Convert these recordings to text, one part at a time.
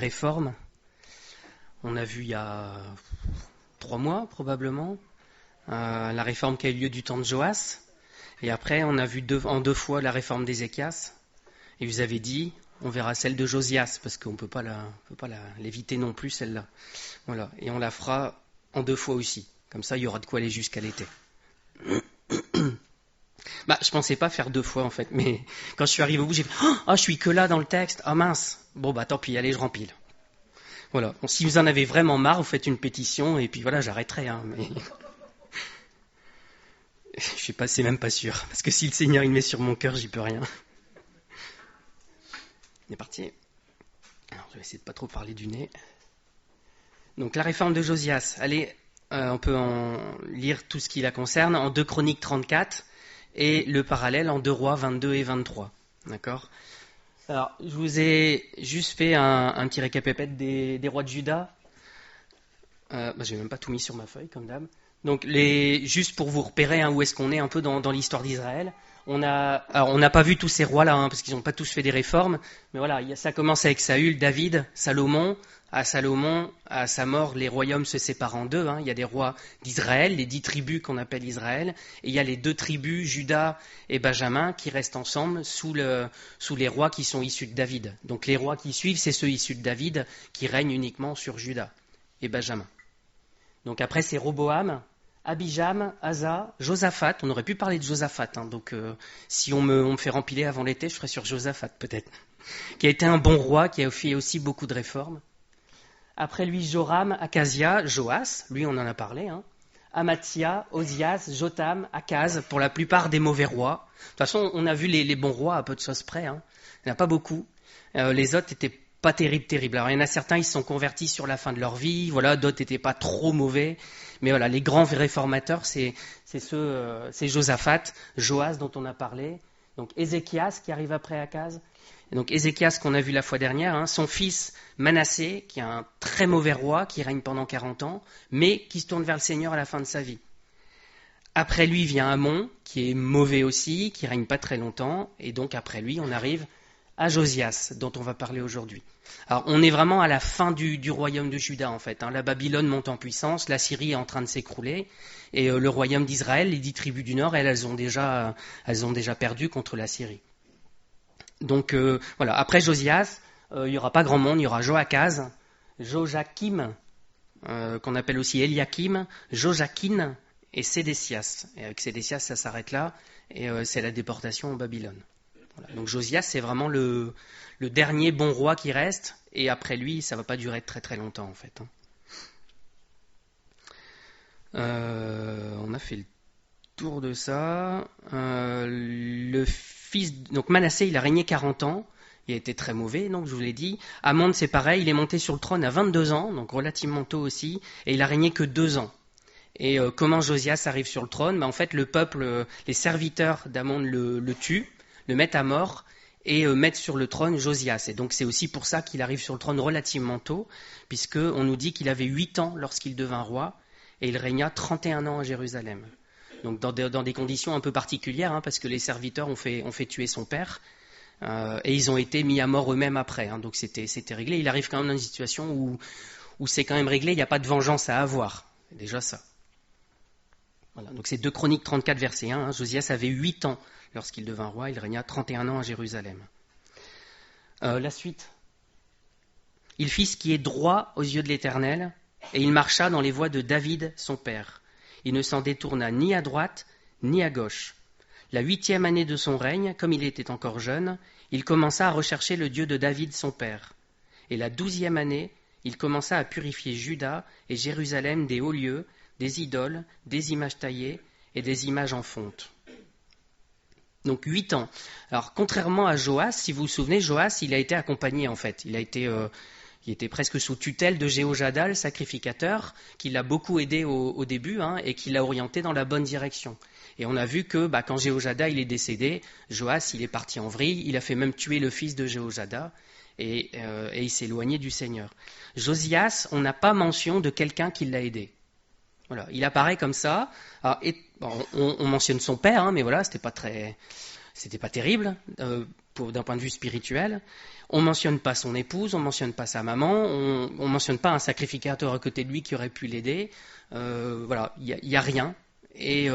réformes. On a vu il y a 3 mois probablement la réforme qui a eu lieu du temps de Joas. Et après, on a vu en 2 fois la réforme d'Ézéchias. Et vous avez dit, on verra celle de Josias, parce qu'on ne peut pas l'éviter non plus, celle-là. Voilà. Et on la fera en 2 fois aussi. Comme ça, il y aura de quoi aller jusqu'à l'été. Je pensais pas faire 2 fois, en fait. Mais quand je suis arrivé au bout, j'ai fait « je suis que là dans le texte. Ah mince. Bon, tant pis, allez, je rempile. » Voilà. Bon, si vous en avez vraiment marre, vous faites une pétition, et puis voilà, j'arrêterai. Mais... c'est même pas sûr. Parce que si le Seigneur il met sur mon cœur, j'y peux rien. On est parti. Alors, je vais essayer de pas trop parler du nez. Donc la réforme de Josias. Allez, on peut en lire tout ce qui la concerne en 2 Chroniques 34 et le parallèle en 2 Rois 22 et 23. D'accord ? Alors, je vous ai juste fait un petit récapépète des rois de Juda. J'ai même pas tout mis sur ma feuille, comme d'hab. Donc, juste pour vous repérer où est-ce qu'on est un peu dans l'histoire d'Israël. On n'a pas vu tous ces rois-là, parce qu'ils n'ont pas tous fait des réformes. Mais voilà, ça commence avec Saül, David, Salomon. À sa mort, les royaumes se séparent en 2. Il y a des rois d'Israël, les 10 tribus qu'on appelle Israël. Et il y a les 2 tribus, Juda et Benjamin, qui restent ensemble sous les rois qui sont issus de David. Donc les rois qui suivent, c'est ceux issus de David qui règnent uniquement sur Juda et Benjamin. Donc après, c'est Roboam, Abijam, Asa, Josaphat. On aurait pu parler de Josaphat. Donc si on me fait rempiler avant l'été, je ferai sur Josaphat peut-être. Qui a été un bon roi, qui a fait aussi beaucoup de réformes. Après lui, Joram, Acasia, Joas, lui on en a parlé. Amathia, Osias, Jotam, Akaz, pour la plupart des mauvais rois. De toute façon, on a vu les bons rois à peu de choses près. Il n'y en a pas beaucoup. Les autres n'étaient pas terribles. Alors il y en a certains, ils se sont convertis sur la fin de leur vie. Voilà, d'autres n'étaient pas trop mauvais. Mais voilà, les grands réformateurs, c'est Josaphat, Joas dont on a parlé. Donc Ézéchias qui arrive après Akaz. Et donc Ézéchias qu'on a vu la fois dernière, son fils Manassé, qui est un très mauvais roi, qui règne pendant 40 ans, mais qui se tourne vers le Seigneur à la fin de sa vie. Après lui vient Amon, qui est mauvais aussi, qui règne pas très longtemps, et donc après lui on arrive à Josias, dont on va parler aujourd'hui. Alors on est vraiment à la fin du royaume de Juda en fait. La Babylone monte en puissance, la Syrie est en train de s'écrouler, et le royaume d'Israël, les 10 tribus du nord, elles ont déjà perdu contre la Syrie. Donc voilà, après Josias, il n'y aura pas grand monde, il y aura Joachaz, Joachim, qu'on appelle aussi Eliakim, Joachim et Sédécias. Et avec Sédécias, ça s'arrête là, et c'est la déportation en Babylone. Voilà. Donc Josias, c'est vraiment le dernier bon roi qui reste, et après lui, ça ne va pas durer très très longtemps en fait. On a fait le tour de ça. Donc Manassé, il a régné 40 ans. Il a été très mauvais, donc je vous l'ai dit. Amon, c'est pareil, il est monté sur le trône à 22 ans, donc relativement tôt aussi, et il a régné que 2 ans. Et comment Josias arrive sur le trône ? En fait, le peuple, les serviteurs d'Amon le tuent, le mettent à mort, et mettent sur le trône Josias. Et donc c'est aussi pour ça qu'il arrive sur le trône relativement tôt, puisqu'on nous dit qu'il avait 8 ans lorsqu'il devint roi, et il régna 31 ans à Jérusalem. Donc dans des conditions un peu particulières, parce que les serviteurs ont fait tuer son père, et ils ont été mis à mort eux-mêmes après. Donc c'était réglé. Il arrive quand même dans une situation où c'est quand même réglé, il n'y a pas de vengeance à avoir. C'est déjà ça. Voilà, donc c'est 2 Chroniques 34, verset 1. Josias avait 8 ans lorsqu'il devint roi, il régna 31 ans à Jérusalem. La suite. Il fit ce qui est droit aux yeux de l'Éternel, et il marcha dans les voies de David, son père. Il ne s'en détourna ni à droite, ni à gauche. La 8e année de son règne, comme il était encore jeune, il commença à rechercher le Dieu de David, son père. Et la 12e année, il commença à purifier Juda et Jérusalem des hauts lieux, des idoles, des images taillées et des images en fonte. Donc 8 ans. Alors contrairement à Joas, si vous vous souvenez, Joas, il a été accompagné en fait. Il était presque sous tutelle de Jéhojada, le sacrificateur, qui l'a beaucoup aidé au début et qui l'a orienté dans la bonne direction. Et on a vu que quand Jéhojada il est décédé, Joas il est parti en vrille, il a fait même tuer le fils de Jéhojada et il s'est éloigné du Seigneur. Josias, on n'a pas mention de quelqu'un qui l'a aidé. Voilà, il apparaît comme ça. Alors, on mentionne son père, mais voilà, c'était pas terrible. d'un point de vue spirituel. On ne mentionne pas son épouse, on ne mentionne pas sa maman, on ne mentionne pas un sacrificateur à côté de lui qui aurait pu l'aider. Voilà, il n'y a rien. Et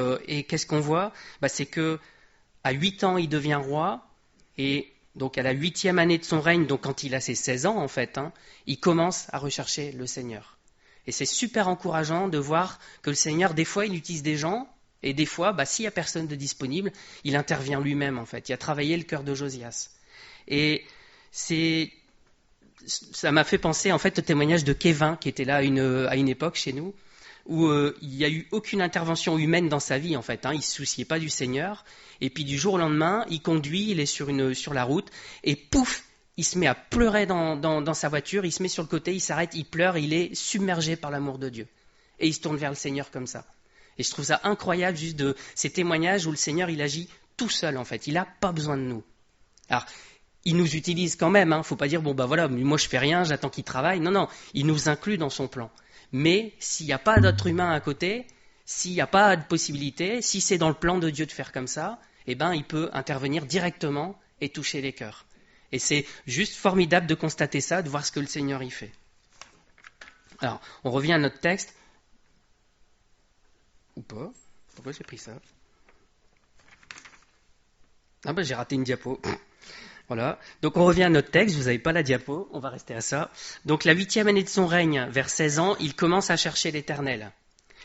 qu'est-ce qu'on voit? C'est que à 8 ans, il devient roi, et donc à la 8e année de son règne, donc quand il a ses 16 ans en fait, il commence à rechercher le Seigneur. Et c'est super encourageant de voir que le Seigneur, des fois, il utilise des gens, et des fois, s'il n'y a personne de disponible, il intervient lui-même en fait. Il a travaillé le cœur de Josias. Et ça m'a fait penser en fait au témoignage de Kevin, qui était là à une époque chez nous, où il n'y a eu aucune intervention humaine dans sa vie en fait. Il ne se souciait pas du Seigneur. Et puis du jour au lendemain, il conduit, il est sur la route, et pouf, il se met à pleurer dans sa voiture, il se met sur le côté, il s'arrête, il pleure, il est submergé par l'amour de Dieu. Et il se tourne vers le Seigneur comme ça. Et je trouve ça incroyable juste de ces témoignages où le Seigneur il agit tout seul en fait. Il n'a pas besoin de nous. Alors, il nous utilise quand même. Faut pas dire voilà, moi je fais rien, j'attends qu'il travaille. Non, il nous inclut dans son plan. Mais s'il n'y a pas d'autre humain à côté, s'il n'y a pas de possibilité, si c'est dans le plan de Dieu de faire comme ça, il peut intervenir directement et toucher les cœurs. Et c'est juste formidable de constater ça, de voir ce que le Seigneur y fait. Alors, on revient à notre texte. Ou pas? Pourquoi j'ai pris ça? J'ai raté une diapo. Voilà. Donc on revient à notre texte, vous n'avez pas la diapo, on va rester à ça. Donc la 8e année de son règne, vers 16 ans, il commence à chercher l'Éternel.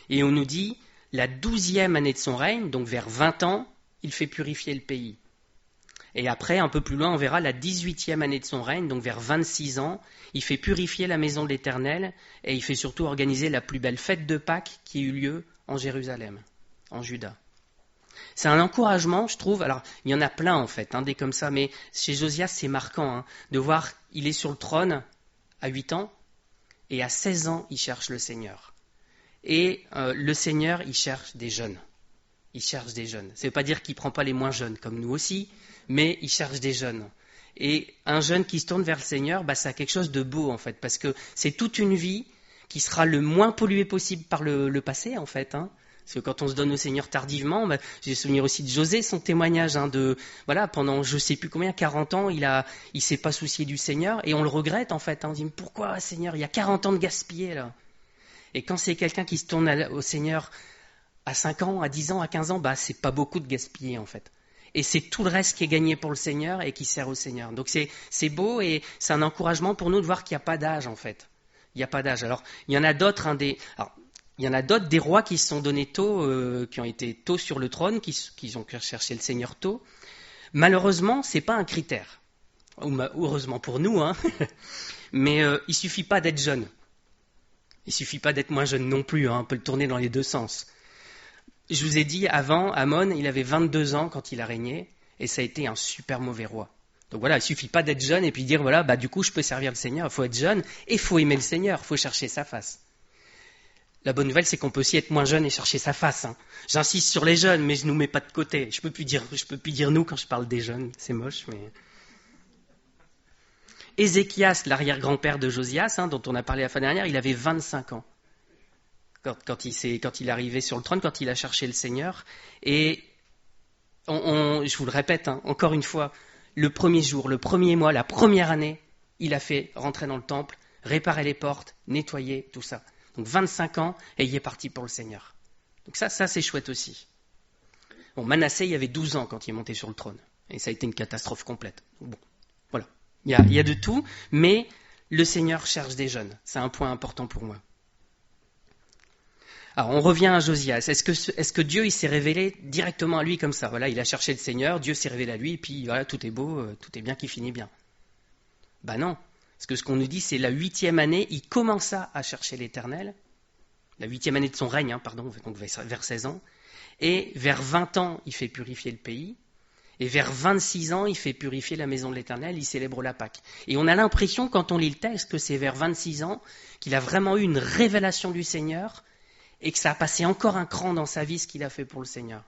Et on nous dit, la 12e année de son règne, donc vers 20 ans, il fait purifier le pays. Et après, un peu plus loin, on verra la 18e année de son règne, donc vers 26 ans, il fait purifier la maison de l'Éternel et il fait surtout organiser la plus belle fête de Pâques qui eut lieu en Jérusalem, en Juda. C'est un encouragement, je trouve. Alors, il y en a plein en fait, des comme ça, mais chez Josias, c'est marquant de voir qu'il est sur le trône à 8 ans et à 16 ans, il cherche le Seigneur. Et le Seigneur, il cherche des jeunes. Il cherche des jeunes. Ça ne veut pas dire qu'il ne prend pas les moins jeunes, comme nous aussi, mais il cherche des jeunes. Et un jeune qui se tourne vers le Seigneur, ça a quelque chose de beau, en fait, parce que c'est toute une vie qui sera le moins polluée possible par le passé, en fait. Parce que quand on se donne au Seigneur tardivement, j'ai souvenir aussi de José, son témoignage, pendant je ne sais plus combien, 40 ans, il s'est pas soucié du Seigneur, et on le regrette, en fait. On dit, mais pourquoi, Seigneur, il y a 40 ans de gaspillé, là. Et quand c'est quelqu'un qui se tourne au Seigneur à 5 ans, à 10 ans, à 15 ans, c'est pas beaucoup de gaspiller en fait. Et c'est tout le reste qui est gagné pour le Seigneur et qui sert au Seigneur. Donc c'est beau et c'est un encouragement pour nous de voir qu'il n'y a pas d'âge en fait. Il n'y a pas d'âge. Alors il y en a d'autres, il y en a d'autres des rois qui se sont donnés tôt, qui ont été tôt sur le trône, qui ont cherché le Seigneur tôt. Malheureusement, c'est pas un critère. Heureusement pour nous, mais il suffit pas d'être jeune. Il suffit pas d'être moins jeune non plus. On peut le tourner dans les deux sens. Je vous ai dit avant, Amon, il avait 22 ans quand il a régné, et ça a été un super mauvais roi. Donc voilà, il suffit pas d'être jeune et puis dire, du coup, je peux servir le Seigneur. Il faut être jeune et il faut aimer le Seigneur, il faut chercher sa face. La bonne nouvelle, c'est qu'on peut aussi être moins jeune et chercher sa face. J'insiste sur les jeunes, mais je nous mets pas de côté. Je peux plus dire nous quand je parle des jeunes, c'est moche, mais... Ézéchias, l'arrière-grand-père de Josias, dont on a parlé la fois dernière, il avait 25 ans. Quand il est arrivé sur le trône, quand il a cherché le Seigneur. Et je vous le répète, encore une fois, le premier jour, le premier mois, la première année, il a fait rentrer dans le temple, réparer les portes, nettoyer, tout ça. Donc 25 ans, et il est parti pour le Seigneur. Donc ça c'est chouette aussi. Bon, Manassé, il avait 12 ans quand il est monté sur le trône. Et ça a été une catastrophe complète. Donc bon, voilà. Il y a de tout, mais le Seigneur cherche des jeunes. C'est un point important pour moi. Alors, on revient à Josias. Est-ce que Dieu il s'est révélé directement à lui comme ça? Voilà, il a cherché le Seigneur, Dieu s'est révélé à lui, et puis voilà, tout est beau, tout est bien qui finit bien. Non. Parce que ce qu'on nous dit, c'est la 8e année, il commença à chercher l'Éternel. La 8e année de son règne, donc vers 16 ans. Et vers 20 ans, il fait purifier le pays. Et vers 26 ans, il fait purifier la maison de l'Éternel, il célèbre la Pâque. Et on a l'impression, quand on lit le texte, que c'est vers 26 ans qu'il a vraiment eu une révélation du Seigneur, et que ça a passé encore un cran dans sa vie, ce qu'il a fait pour le Seigneur.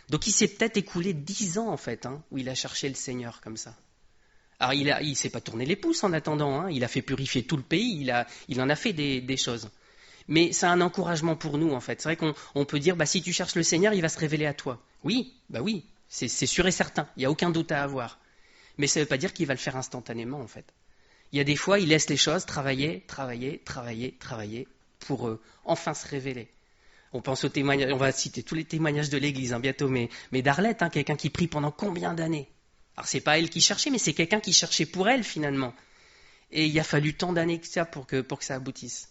Donc il s'est peut-être écoulé 10 ans, en fait, où il a cherché le Seigneur comme ça. Alors il ne s'est pas tourné les pouces en attendant, il a fait purifier tout le pays, il en a fait des choses. Mais c'est un encouragement pour nous, en fait. C'est vrai qu'on peut dire, si tu cherches le Seigneur, il va se révéler à toi. Oui, c'est sûr et certain, il n'y a aucun doute à avoir. Mais ça ne veut pas dire qu'il va le faire instantanément, en fait. Il y a des fois, il laisse les choses travailler pour enfin se révéler. On pense aux témoignages, on va citer tous les témoignages de l'Église bientôt, mais d'Arlette, quelqu'un qui prie pendant combien d'années? Alors c'est pas elle qui cherchait, mais c'est quelqu'un qui cherchait pour elle finalement. Et il a fallu tant d'années que ça pour que ça aboutisse.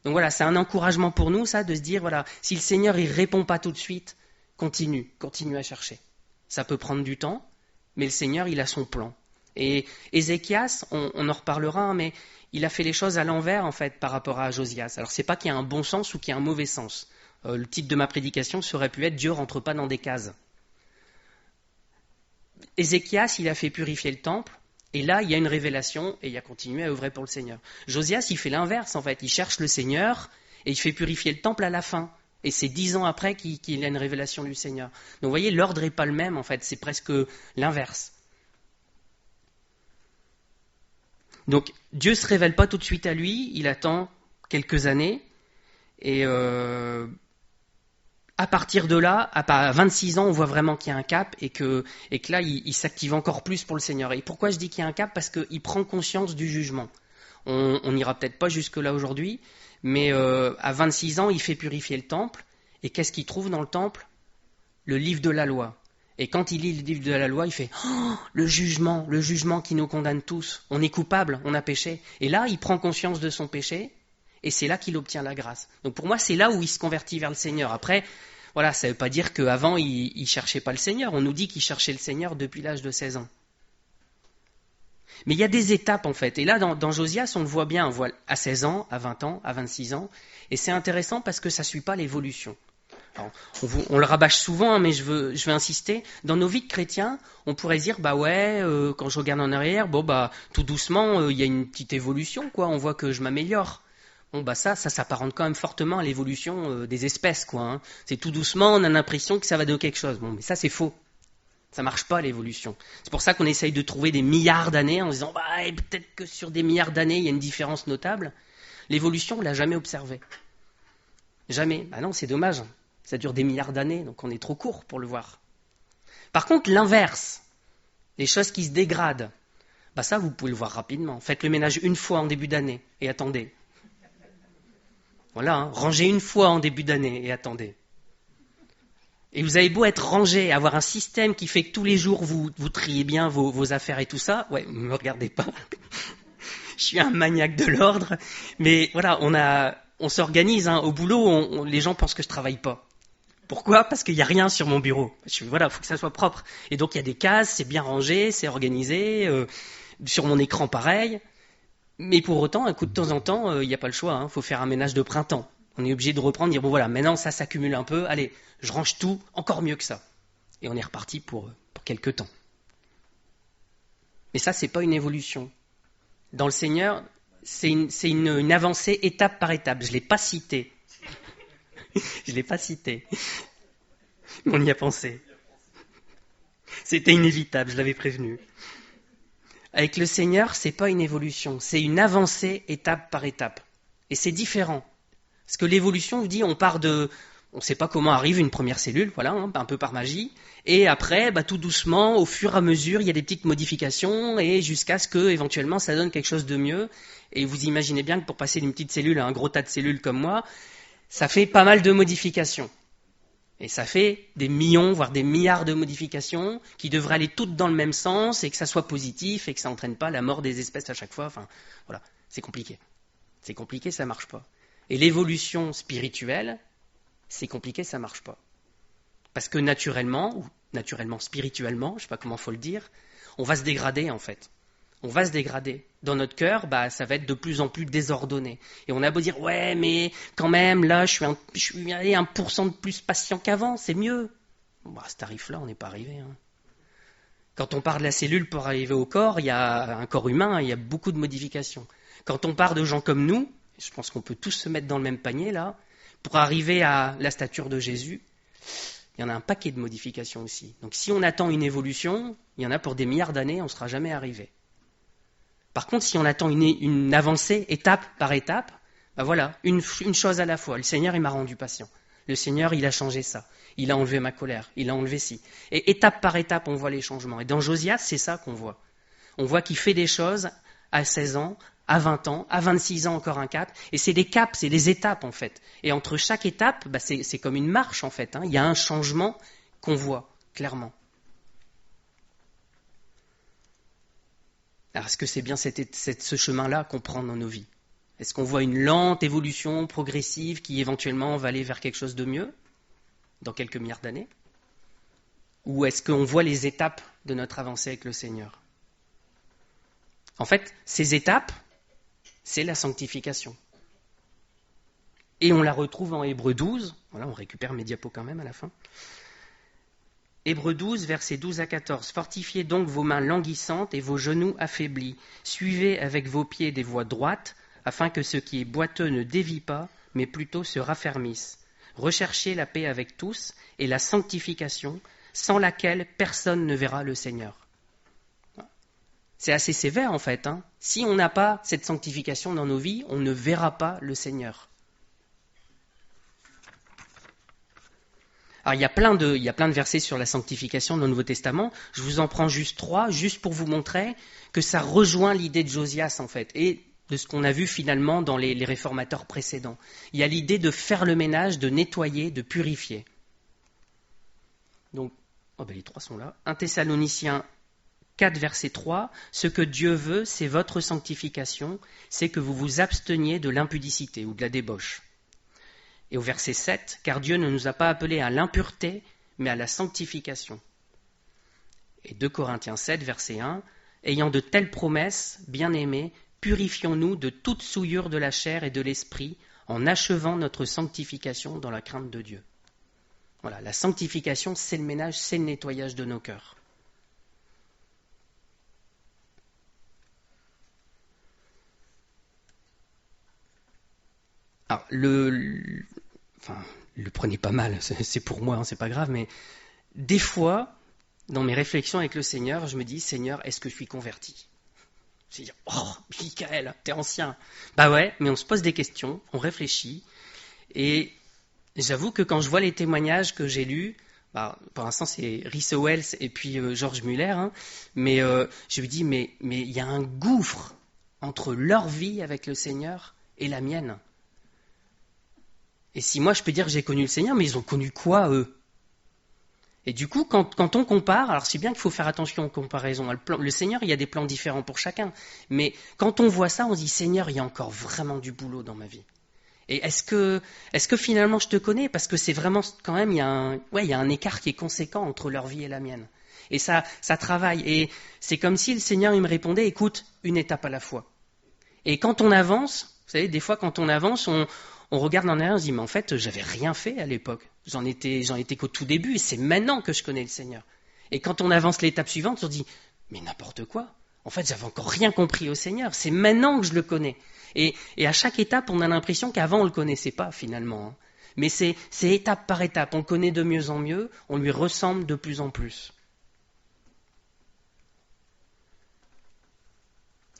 Donc voilà, c'est un encouragement pour nous, ça, de se dire, voilà, si le Seigneur il répond pas tout de suite, continue à chercher. Ça peut prendre du temps, mais le Seigneur il a son plan. Et Ézéchias, on en reparlera, mais il a fait les choses à l'envers en fait par rapport à Josias. Alors c'est pas qu'il y a un bon sens ou qu'il y a un mauvais sens. Le titre de ma prédication serait pu être « Dieu rentre pas dans des cases ». Ézéchias, il a fait purifier le temple, et là, il y a une révélation, et il a continué à œuvrer pour le Seigneur. Josias, il fait l'inverse, en fait. Il cherche le Seigneur, et il fait purifier le temple à la fin. Et c'est 10 ans après qu'il a une révélation du Seigneur. Donc vous voyez, l'ordre n'est pas le même, en fait. C'est presque l'inverse. Donc, Dieu ne se révèle pas tout de suite à lui, il attend quelques années, et à partir de là, à 26 ans, on voit vraiment qu'il y a un cap et que là, il s'active encore plus pour le Seigneur. Et pourquoi je dis qu'il y a un cap? Parce qu'il prend conscience du jugement. On n'ira peut-être pas jusque-là aujourd'hui, mais à 26 ans, il fait purifier le temple. Et qu'est-ce qu'il trouve dans le temple? Le livre de la loi. Et quand il lit le livre de la loi, il fait « Oh, le jugement qui nous condamne tous. On est coupable, on a péché. » Et là, il prend conscience de son péché. Et c'est là qu'il obtient la grâce. Donc pour moi, c'est là où il se convertit vers le Seigneur. Après, voilà, ça ne veut pas dire qu'avant, il ne cherchait pas le Seigneur. On nous dit qu'il cherchait le Seigneur depuis l'âge de 16 ans. Mais il y a des étapes, en fait. Et là, dans Josias, on le voit bien. On voit à 16 ans, à 20 ans, à 26 ans. Et c'est intéressant parce que ça ne suit pas l'évolution. Alors, on le rabâche souvent, mais je veux insister. Dans nos vies de chrétiens, on pourrait dire, quand je regarde en arrière, tout doucement, il y a une petite évolution, quoi. On voit que je m'améliore. Ça s'apparente quand même fortement à l'évolution des espèces, quoi. C'est tout doucement, on a l'impression que ça va donner quelque chose. Mais ça, c'est faux. Ça marche pas, l'évolution. C'est pour ça qu'on essaye de trouver des milliards d'années en se disant, peut-être que sur des milliards d'années, il y a une différence notable. L'évolution, on l'a jamais observée. Jamais. Non, c'est dommage. Ça dure des milliards d'années, donc on est trop court pour le voir. Par contre, l'inverse, les choses qui se dégradent, ça, vous pouvez le voir rapidement. Faites le ménage une fois en début d'année et attendez. Voilà, rangez une fois en début d'année et attendez. Et vous avez beau être rangé, avoir un système qui fait que tous les jours vous triez bien vos affaires et tout ça, ne me regardez pas. Je suis un maniaque de l'ordre, mais voilà, on s'organise au boulot, les gens pensent que je travaille pas. Pourquoi? Parce qu'il n'y a rien sur mon bureau. Voilà, faut que ça soit propre. Et donc il y a des cases, c'est bien rangé, c'est organisé, sur mon écran pareil. Mais pour autant, de temps en temps, il n'y a pas le choix. Faut faire un ménage de printemps. On est obligé de reprendre, dire maintenant ça s'accumule un peu. Allez, je range tout, encore mieux que ça. Et on est reparti pour quelques temps. Mais ça, c'est pas une évolution. Dans le Seigneur, c'est une avancée étape par étape. Je l'ai pas cité. Je l'ai pas cité. Mais on y a pensé. C'était inévitable, je l'avais prévenu. Avec le Seigneur, c'est pas une évolution, c'est une avancée étape par étape. Et c'est différent. Parce que l'évolution, vous dit, on ne sait pas comment arrive une première cellule, voilà, un peu par magie. Et après, tout doucement, au fur et à mesure, il y a des petites modifications et jusqu'à ce que, éventuellement, ça donne quelque chose de mieux. Et vous imaginez bien que pour passer d'une petite cellule à un gros tas de cellules comme moi, ça fait pas mal de modifications. Et ça fait des millions, voire des milliards de modifications qui devraient aller toutes dans le même sens et que ça soit positif et que ça n'entraîne pas la mort des espèces à chaque fois. Enfin, voilà, c'est compliqué. C'est compliqué, ça ne marche pas. Et l'évolution spirituelle, c'est compliqué, ça ne marche pas. Parce que naturellement, ou naturellement spirituellement, je ne sais pas comment il faut le dire, on va se dégrader en fait. On va se dégrader. Dans notre cœur, ça va être de plus en plus désordonné. Et on a beau dire, mais quand même, là, je suis allé 1% de plus patient qu'avant, c'est mieux. À ce tarif-là, on n'est pas arrivé. Quand on part de la cellule pour arriver au corps, il y a un corps humain, il y a beaucoup de modifications. Quand on part de gens comme nous, je pense qu'on peut tous se mettre dans le même panier, là, pour arriver à la stature de Jésus, il y en a un paquet de modifications aussi. Donc si on attend une évolution, il y en a pour des milliards d'années, on ne sera jamais arrivé. Par contre, si on attend une avancée étape par étape, voilà, une chose à la fois. Le Seigneur, il m'a rendu patient. Le Seigneur, il a changé ça. Il a enlevé ma colère. Il a enlevé ci. Et étape par étape, on voit les changements. Et dans Josias, c'est ça qu'on voit. On voit qu'il fait des choses à 16 ans, à 20 ans, à 26 ans encore un cap. Et c'est des caps, c'est des étapes en fait. Et entre chaque étape, c'est comme une marche en fait. Il y a un changement qu'on voit clairement. Alors est-ce que c'est bien ce chemin-là qu'on prend dans nos vies? Est-ce qu'on voit une lente évolution progressive qui éventuellement va aller vers quelque chose de mieux dans quelques milliards d'années? Ou est-ce qu'on voit les étapes de notre avancée avec le Seigneur? En fait, ces étapes, c'est la sanctification. Et on la retrouve en Hébreux 12. Voilà, on récupère mes diapos quand même à la fin. Hébreux 12, versets 12 à 14. « Fortifiez donc vos mains languissantes et vos genoux affaiblis. Suivez avec vos pieds des voies droites, afin que ce qui est boiteux ne dévie pas, mais plutôt se raffermisse. Recherchez la paix avec tous et la sanctification, sans laquelle personne ne verra le Seigneur. » C'est assez sévère en fait. Si on n'a pas cette sanctification dans nos vies, on ne verra pas le Seigneur. Alors il y a plein de versets sur la sanctification dans le Nouveau Testament. Je vous en prends juste 3, juste pour vous montrer que ça rejoint l'idée de Josias en fait, et de ce qu'on a vu finalement dans les réformateurs précédents. Il y a l'idée de faire le ménage, de nettoyer, de purifier. Donc, les 3 sont là. 1 Thessaloniciens 4, verset 3, « Ce que Dieu veut, c'est votre sanctification, c'est que vous vous absteniez de l'impudicité ou de la débauche. » Et au verset 7, « Car Dieu ne nous a pas appelés à l'impureté, mais à la sanctification. » Et 2 Corinthiens 7, verset 1, « Ayant de telles promesses, bien-aimés, purifions-nous de toute souillure de la chair et de l'esprit, en achevant notre sanctification dans la crainte de Dieu. » Voilà, la sanctification, c'est le ménage, c'est le nettoyage de nos cœurs. Alors, le prenez pas mal, c'est pour moi, c'est pas grave, mais des fois, dans mes réflexions avec le Seigneur, je me dis, Seigneur, est-ce que je suis converti? Je me dis, oh, Michael, t'es ancien. Ouais, mais on se pose des questions, on réfléchit, et j'avoue que quand je vois les témoignages que j'ai lus, pour l'instant c'est Rhys Wells et puis George Muller, mais je me dis, mais il y a un gouffre entre leur vie avec le Seigneur et la mienne. Et si moi je peux dire que j'ai connu le Seigneur, mais ils ont connu quoi eux? Et du coup, quand on compare, alors c'est bien qu'il faut faire attention aux comparaisons. Le Seigneur, il y a des plans différents pour chacun. Mais quand on voit ça, on se dit, Seigneur, il y a encore vraiment du boulot dans ma vie. Et est-ce que finalement je te connais? Parce que c'est vraiment, quand même, il y a un écart qui est conséquent entre leur vie et la mienne. Et ça travaille. Et c'est comme si le Seigneur, il me répondait, écoute, une étape à la fois. Et quand on avance, vous savez, des fois quand on avance, on regarde en arrière, on se dit, mais en fait, j'avais rien fait à l'époque. J'en étais qu'au tout début, et c'est maintenant que je connais le Seigneur. Et quand on avance l'étape suivante, on se dit, mais n'importe quoi. En fait, j'avais encore rien compris au Seigneur. C'est maintenant que je le connais. Et à chaque étape, on a l'impression qu'avant, on ne le connaissait pas, finalement. Mais c'est étape par étape. On le connaît de mieux en mieux. On lui ressemble de plus en plus.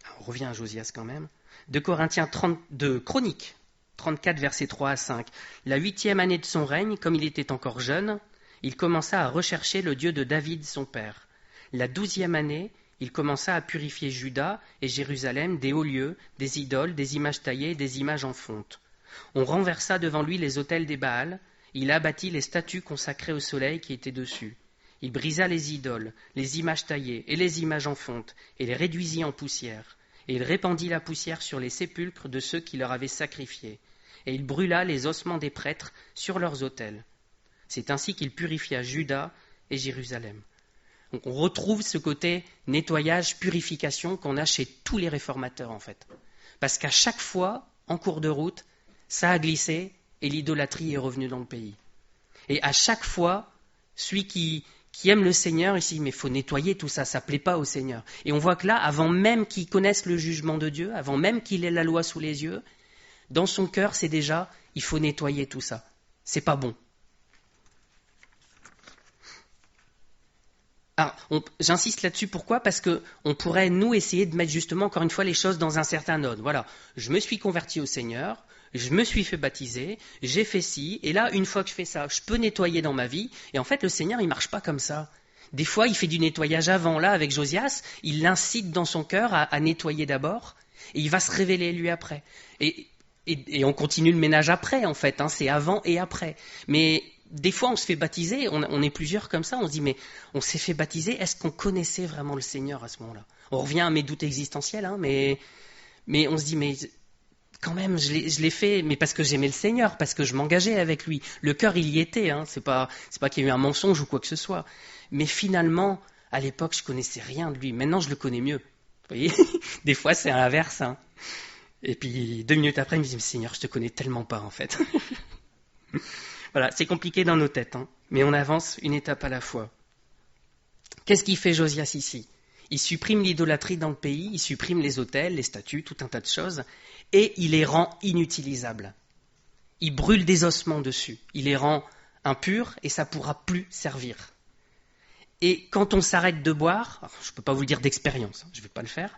Alors, on revient à Josias quand même. De Chroniques 34, versets 3 à 5. La 8e année de son règne, comme il était encore jeune, il commença à rechercher le Dieu de David, son père. La 12e année, il commença à purifier Juda et Jérusalem des hauts lieux, des idoles, des images taillées, des images en fonte. On renversa devant lui les autels des Baals, il abattit les statues consacrées au soleil qui étaient dessus. Il brisa les idoles, les images taillées et les images en fonte, et les réduisit en poussière. Et il répandit la poussière sur les sépulcres de ceux qui leur avaient sacrifié. Et il brûla les ossements des prêtres sur leurs autels. C'est ainsi qu'il purifia Juda et Jérusalem. Donc on retrouve ce côté nettoyage, purification qu'on a chez tous les réformateurs en fait. Parce qu'à chaque fois, en cours de route, ça a glissé et l'idolâtrie est revenue dans le pays. Et à chaque fois, celui qui aime le Seigneur, il se dit, mais il faut nettoyer tout ça, ça ne plaît pas au Seigneur. Et on voit que là, avant même qu'il connaisse le jugement de Dieu, avant même qu'il ait la loi sous les yeux, dans son cœur, c'est déjà, il faut nettoyer tout ça. C'est pas bon. Alors, j'insiste là-dessus, pourquoi? Parce qu'on pourrait, nous, essayer de mettre justement, encore une fois, les choses dans un certain ordre. Voilà, je me suis converti au Seigneur, je me suis fait baptiser, j'ai fait ci, et là, une fois que je fais ça, je peux nettoyer dans ma vie. Et en fait, le Seigneur, il ne marche pas comme ça. Des fois, il fait du nettoyage avant. Là, avec Josias, il l'incite dans son cœur à nettoyer d'abord, et il va se révéler lui après. Et on continue le ménage après, en fait. C'est avant et après. Mais des fois, on se fait baptiser, on est plusieurs comme ça, on se dit, mais on s'est fait baptiser, est-ce qu'on connaissait vraiment le Seigneur à ce moment-là? On revient à mes doutes existentiels, mais on se dit, mais quand même, je l'ai fait, mais parce que j'aimais le Seigneur, parce que je m'engageais avec lui. Le cœur, il y était, c'est pas qu'il y a eu un mensonge ou quoi que ce soit. Mais finalement, à l'époque, je connaissais rien de lui. Maintenant, je le connais mieux. Vous voyez? Des fois, c'est l'inverse. Et puis, 2 minutes après, il me dit, mais Seigneur, je te connais tellement pas, en fait. Voilà, c'est compliqué dans nos têtes, mais on avance une étape à la fois. Qu'est-ce qu'il fait Josias ici? Il supprime l'idolâtrie dans le pays, il supprime les autels, les statues, tout un tas de choses, et il les rend inutilisables. Il brûle des ossements dessus, il les rend impurs et ça ne pourra plus servir. Et quand on s'arrête de boire, je ne peux pas vous le dire d'expérience, je ne vais pas le faire,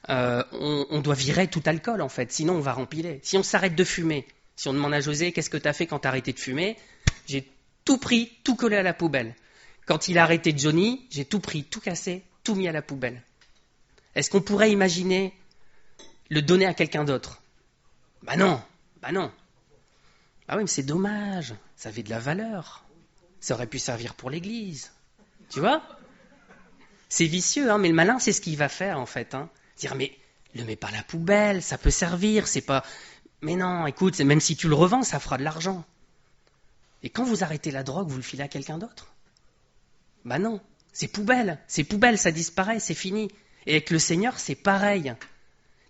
on doit virer tout alcool en fait, sinon on va rempiler. Si on s'arrête de fumer, si on demande à José, qu'est-ce que tu as fait quand tu as arrêté de fumer? J'ai tout pris, tout collé à la poubelle. Quand il a arrêté Johnny, j'ai tout pris, tout cassé, tout mis à la poubelle. Est-ce qu'on pourrait imaginer le donner à quelqu'un d'autre? Bah non. Ah oui, mais c'est dommage, ça avait de la valeur. Ça aurait pu servir pour l'église. Tu vois? C'est vicieux, mais le malin, c'est ce qu'il va faire en fait. Dire, mais le mets pas à la poubelle, ça peut servir, c'est pas... Mais non, écoute, même si tu le revends, ça fera de l'argent. Et quand vous arrêtez la drogue, vous le filez à quelqu'un d'autre? Bah non, c'est poubelle, ça disparaît, c'est fini. Et avec le Seigneur, c'est pareil.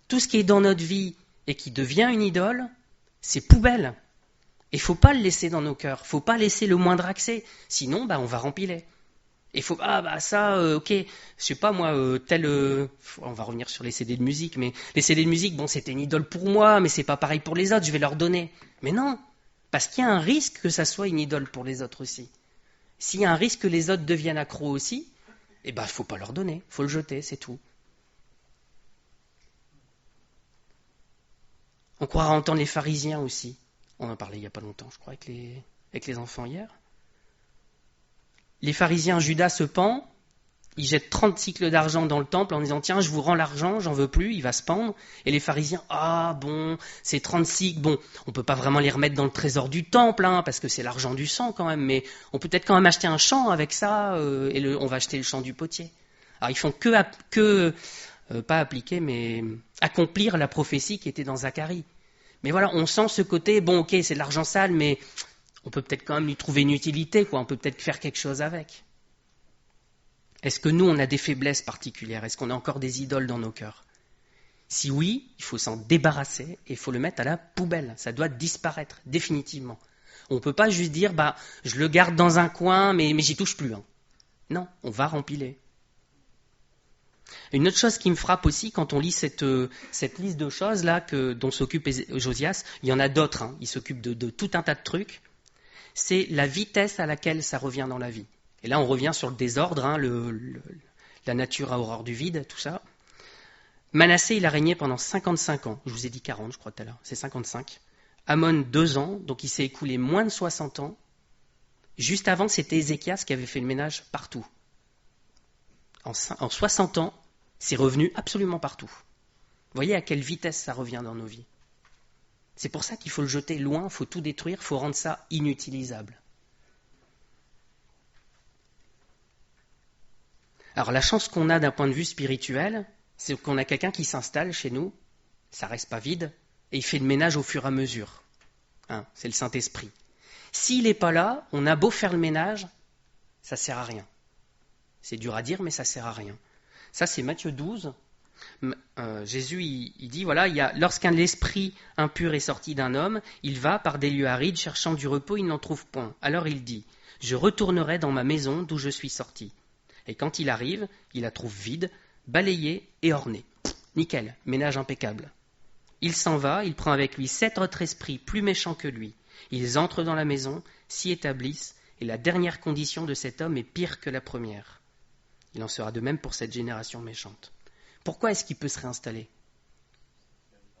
Tout ce qui est dans notre vie et qui devient une idole, c'est poubelle. Et il ne faut pas le laisser dans nos cœurs, il ne faut pas laisser le moindre accès, sinon on va rempiler. Et il faut, ok, je sais pas moi, on va revenir sur les CD de musique, mais les CD de musique, c'était une idole pour moi, mais c'est pas pareil pour les autres, je vais leur donner. Mais non, parce qu'il y a un risque que ça soit une idole pour les autres aussi. S'il y a un risque que les autres deviennent accros aussi, il ne faut pas leur donner, il faut le jeter, c'est tout. On croira entendre les pharisiens aussi. On en parlait il n'y a pas longtemps, je crois, avec les enfants hier. Les pharisiens, Judas se pend, il jette 30 cycles d'argent dans le temple en disant « Tiens, je vous rends l'argent, j'en veux plus », il va se pendre. Et les pharisiens « Ah bon, c'est 30 cycles, on ne peut pas vraiment les remettre dans le trésor du temple, parce que c'est l'argent du sang quand même, mais on peut peut-être quand même acheter un champ avec ça, et on va acheter le champ du potier. » Alors ils font pas appliquer, mais accomplir la prophétie qui était dans Zacharie. Mais voilà, on sent ce côté, ok, c'est de l'argent sale, mais on peut peut-être quand même lui trouver une utilité, on peut peut-être faire quelque chose avec. Est-ce que nous, on a des faiblesses particulières? Est-ce qu'on a encore des idoles dans nos cœurs? Si oui, il faut s'en débarrasser et il faut le mettre à la poubelle. Ça doit disparaître, définitivement. On ne peut pas juste dire, je le garde dans un coin, mais j'y touche plus. Non, on va rempiler. Une autre chose qui me frappe aussi, quand on lit cette liste de choses là dont s'occupe Josias, il y en a d'autres, il s'occupe de tout un tas de trucs, c'est la vitesse à laquelle ça revient dans la vie. Et là, on revient sur le désordre, la nature à horreur du vide, tout ça. Manassé, il a régné pendant 55 ans. Je vous ai dit 40, je crois, tout à l'heure. C'est 55. Amon, 2 ans. Donc, il s'est écoulé moins de 60 ans. Juste avant, c'était Ézéchias qui avait fait le ménage partout. En 60 ans, c'est revenu absolument partout. Vous voyez à quelle vitesse ça revient dans nos vies. C'est pour ça qu'il faut le jeter loin, il faut tout détruire, il faut rendre ça inutilisable. Alors la chance qu'on a d'un point de vue spirituel, c'est qu'on a quelqu'un qui s'installe chez nous, ça reste pas vide, et il fait le ménage au fur et à mesure. C'est le Saint-Esprit. S'il n'est pas là, on a beau faire le ménage, ça ne sert à rien. C'est dur à dire, mais ça ne sert à rien. Ça, c'est Matthieu 12. Jésus, il dit, voilà, lorsqu'un esprit impur est sorti d'un homme, il va par des lieux arides, cherchant du repos, il n'en trouve point. Alors il dit, je retournerai dans ma maison d'où je suis sorti. Et quand il arrive, il la trouve vide, balayée et ornée. Nickel, ménage impeccable. Il s'en va, il prend avec lui 7 autres esprits plus méchants que lui. Ils entrent dans la maison, s'y établissent, et la dernière condition de cet homme est pire que la première. Il en sera de même pour cette génération méchante. Pourquoi est-ce qu'il peut se réinstaller?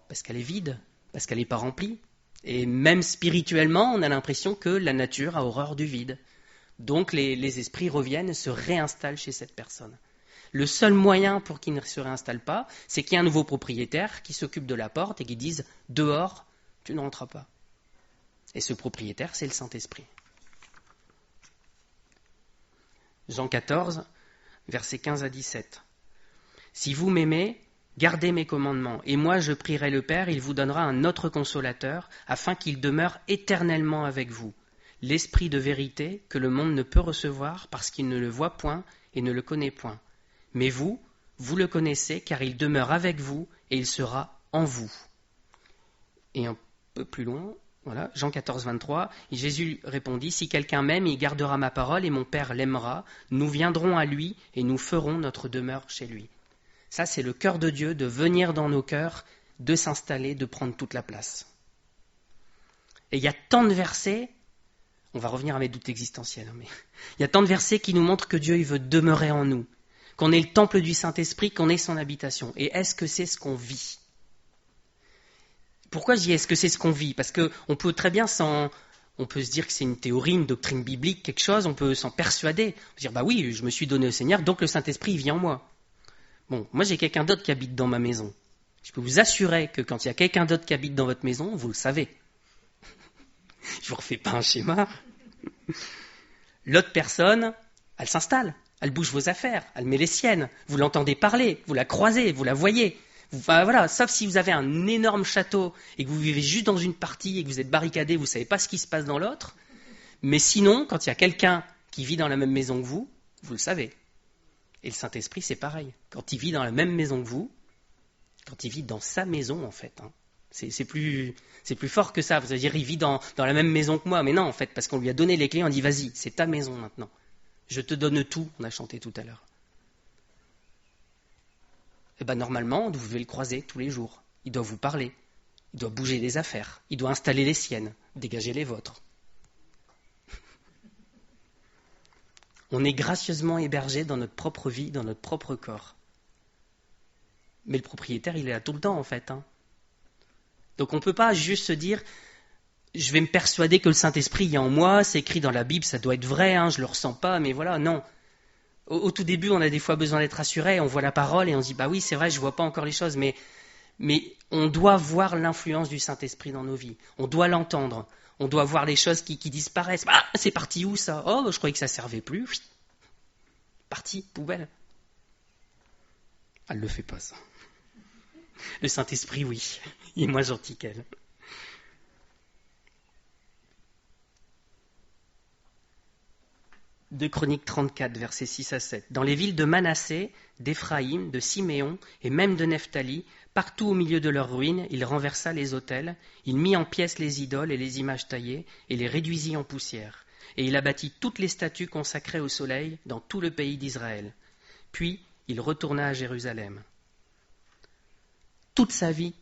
Parce qu'elle est vide, parce qu'elle n'est pas remplie. Et même spirituellement, on a l'impression que la nature a horreur du vide. Donc les esprits reviennent, se réinstallent chez cette personne. Le seul moyen pour qu'ils ne se réinstallent pas, c'est qu'il y ait un nouveau propriétaire qui s'occupe de la porte et qui dise « dehors, tu ne rentres pas ». Et ce propriétaire, c'est le Saint-Esprit. Jean 14, versets 15 à 17. « Si vous m'aimez, gardez mes commandements, et moi je prierai le Père, il vous donnera un autre consolateur, afin qu'il demeure éternellement avec vous, l'Esprit de vérité que le monde ne peut recevoir parce qu'il ne le voit point et ne le connaît point. Mais vous, vous le connaissez, car il demeure avec vous et il sera en vous. » Et un peu plus loin, voilà, Jean 14, 23, Jésus répondit, « Si quelqu'un m'aime, il gardera ma parole et mon Père l'aimera. Nous viendrons à lui et nous ferons notre demeure chez lui. » Ça, c'est le cœur de Dieu, de venir dans nos cœurs, de s'installer, de prendre toute la place. Et il y a tant de versets, on va revenir à mes doutes existentiels, mais il y a tant de versets qui nous montrent que Dieu il veut demeurer en nous, qu'on est le temple du Saint-Esprit, qu'on est son habitation. Et est-ce que c'est ce qu'on vit ? Pourquoi je dis est-ce que c'est ce qu'on vit ? Parce qu'on peut très bien on peut se dire que c'est une théorie, une doctrine biblique, quelque chose, on peut s'en persuader. On peut dire, bah oui, je me suis donné au Seigneur, donc le Saint-Esprit il vit en moi. Bon, moi j'ai quelqu'un d'autre qui habite dans ma maison. Je peux vous assurer que quand il y a quelqu'un d'autre qui habite dans votre maison, vous le savez. Je vous refais pas un schéma. L'autre personne, elle s'installe, elle bouge vos affaires, elle met les siennes. Vous l'entendez parler, vous la croisez, vous la voyez. Voilà, sauf si vous avez un énorme château et que vous vivez juste dans une partie et que vous êtes barricadé, vous ne savez pas ce qui se passe dans l'autre. Mais sinon, quand il y a quelqu'un qui vit dans la même maison que vous le savez. Et le Saint-Esprit, c'est pareil. Quand il vit dans la même maison que vous, quand il vit dans sa maison, en fait, c'est plus fort que ça. Vous allez dire, il vit dans la même maison que moi. Mais non, en fait, parce qu'on lui a donné les clés, on dit, vas-y, c'est ta maison maintenant. Je te donne tout, on a chanté tout à l'heure. Et bien normalement, vous devez le croiser tous les jours. Il doit vous parler, il doit bouger les affaires, il doit installer les siennes, dégager les vôtres. On est gracieusement hébergé dans notre propre vie, dans notre propre corps. Mais le propriétaire, il est là tout le temps en fait. Donc on ne peut pas juste se dire, je vais me persuader que le Saint-Esprit est en moi, c'est écrit dans la Bible, ça doit être vrai, je ne le ressens pas, mais voilà, non. Au tout début, on a des fois besoin d'être rassuré, on voit la parole et on se dit, bah oui, c'est vrai, je ne vois pas encore les choses, mais on doit voir l'influence du Saint-Esprit dans nos vies. On doit l'entendre. On doit voir les choses qui disparaissent. Ah, c'est parti où ça ? Oh, je croyais que ça ne servait plus. Parti, poubelle. Elle ne le fait pas, ça. Le Saint-Esprit, oui. Il est moins gentil qu'elle. De Chroniques 34, versets 6 à 7. Dans les villes de Manassé, d'Éphraïm, de Siméon et même de Nephtali, partout au milieu de leurs ruines, il renversa les autels, il mit en pièces les idoles et les images taillées, et les réduisit en poussière. Et il abattit toutes les statues consacrées au soleil dans tout le pays d'Israël. Puis il retourna à Jérusalem. Toute sa vie,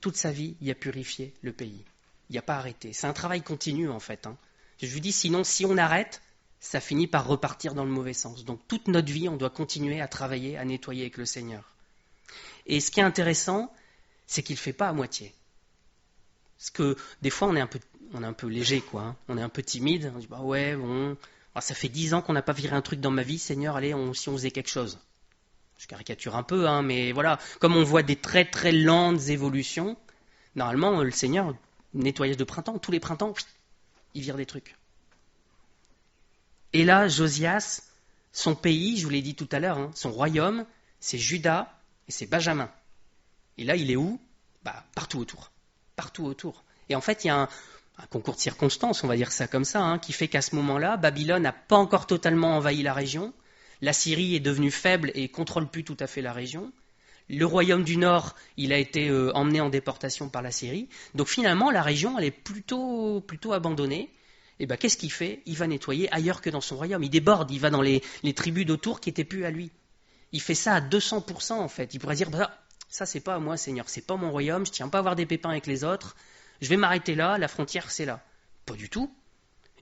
il a purifié le pays. Il n'a pas arrêté. C'est un travail continu, en fait. Je vous dis, sinon, si on arrête, ça finit par repartir dans le mauvais sens. Donc toute notre vie, on doit continuer à travailler, à nettoyer avec le Seigneur. Et ce qui est intéressant, c'est qu'il ne fait pas à moitié. Parce que des fois, on est un peu léger, quoi. On est un peu timide. On dit, bah ouais, bon, ça fait 10 ans qu'on n'a pas viré un truc dans ma vie, Seigneur, allez, si on faisait quelque chose. Je caricature un peu, mais voilà. Comme on voit des très très lentes évolutions, normalement, le Seigneur, nettoyage de printemps, tous les printemps, il vire des trucs. Et là, Josias, son pays, je vous l'ai dit tout à l'heure, son royaume, c'est Juda et c'est Benjamin. Et là, il est où ? Partout autour. Partout autour. Et en fait, il y a un concours de circonstances, on va dire ça comme ça, qui fait qu'à ce moment-là, Babylone n'a pas encore totalement envahi la région. La Syrie est devenue faible et ne contrôle plus tout à fait la région. Le royaume du Nord, il a été emmené en déportation par la Syrie. Donc finalement, la région, elle est plutôt abandonnée. Et qu'est-ce qu'il fait ? Il va nettoyer ailleurs que dans son royaume. Il déborde, il va dans les tribus d'autour qui n'étaient plus à lui. Il fait ça à 200% en fait. Il pourrait dire, ça c'est pas à moi Seigneur, c'est pas mon royaume, je tiens pas à avoir des pépins avec les autres, je vais m'arrêter là, la frontière c'est là. Pas du tout.